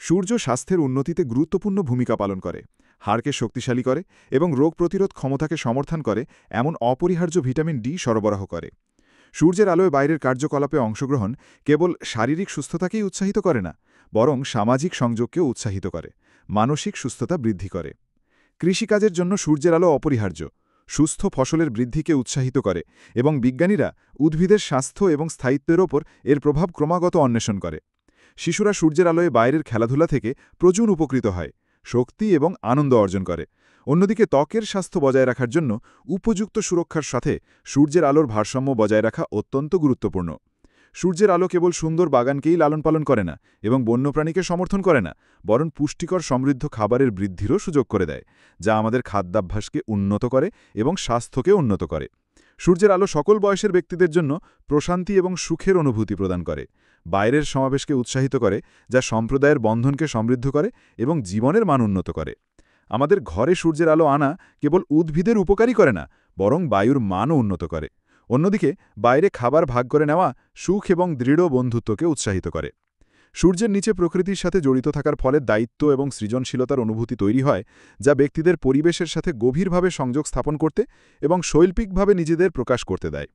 সূর্য স্বাস্থ্যের উন্নতিতে গুরুত্বপূর্ণ ভূমিকা পালন করে, হাড়কে শক্তিশালী করে এবং রোগ প্রতিরোধ ক্ষমতাকে সমর্থন করে এমন অপরিহার্য ভিটামিন ডি সরবরাহ করে। সূর্যের আলোয় বাইরের কার্যকলাপে অংশগ্রহণ কেবল শারীরিক সুস্থতাকেই উৎসাহিত করে না, বরং সামাজিক সংযোগকেও উৎসাহিত করে, মানসিক সুস্থতা বৃদ্ধি করে। কৃষিকাজের জন্য সূর্যের আলো অপরিহার্য, সুস্থ ফসলের বৃদ্ধিকে উৎসাহিত করে এবং বিজ্ঞানীরা উদ্ভিদের স্বাস্থ্য এবং স্থায়িত্বের ওপর এর প্রভাব ক্রমাগত অন্বেষণ করে। শিশুরা সূর্যের আলোয় বাইরের খেলাধুলা থেকে প্রচুর উপকৃত হয়, শক্তি এবং আনন্দ অর্জন করে। অন্যদিকে ত্বকের স্বাস্থ্য বজায় রাখার জন্য উপযুক্ত সুরক্ষার সাথে সূর্যের আলোর ভারসাম্য বজায় রাখা অত্যন্ত গুরুত্বপূর্ণ। সূর্যের আলো কেবল সুন্দর বাগানকেই লালন পালন করে না এবং বন্যপ্রাণীকে সমর্থন করে না, বরং পুষ্টিকর সমৃদ্ধ খাবারের বৃদ্ধিরও সুযোগ করে দেয়, যা আমাদের খাদ্যাভ্যাসকে উন্নত করে এবং স্বাস্থ্যকে উন্নত করে। সূর্যের আলো সকল বয়সের ব্যক্তিদের জন্য প্রশান্তি এবং সুখের অনুভূতি প্রদান করে, বাইরের সমাবেশকে উৎসাহিত করে, যা সম্প্রদায়ের বন্ধনকে সমৃদ্ধ করে এবং জীবনের মান উন্নত করে। আমাদের ঘরে সূর্যের আলো আনা কেবল উদ্ভিদের উপকারই করে না, বরং বায়ুর মানও উন্নত করে। অন্যদিকে বাইরে খাবার ভাগ করে নেওয়া সুখ এবং দৃঢ় বন্ধুত্বকে উৎসাহিত করে। সূর্যের নিচে প্রকৃতির সাথে জড়িত থাকার ফলে দায়িত্ব এবং সৃজনশীলতার অনুভূতি তৈরি হয়, যা ব্যক্তিদের পরিবেশের সাথে গভীরভাবে সংযোগ স্থাপন করতে এবং শৈল্পিকভাবে নিজেদের প্রকাশ করতে দেয়।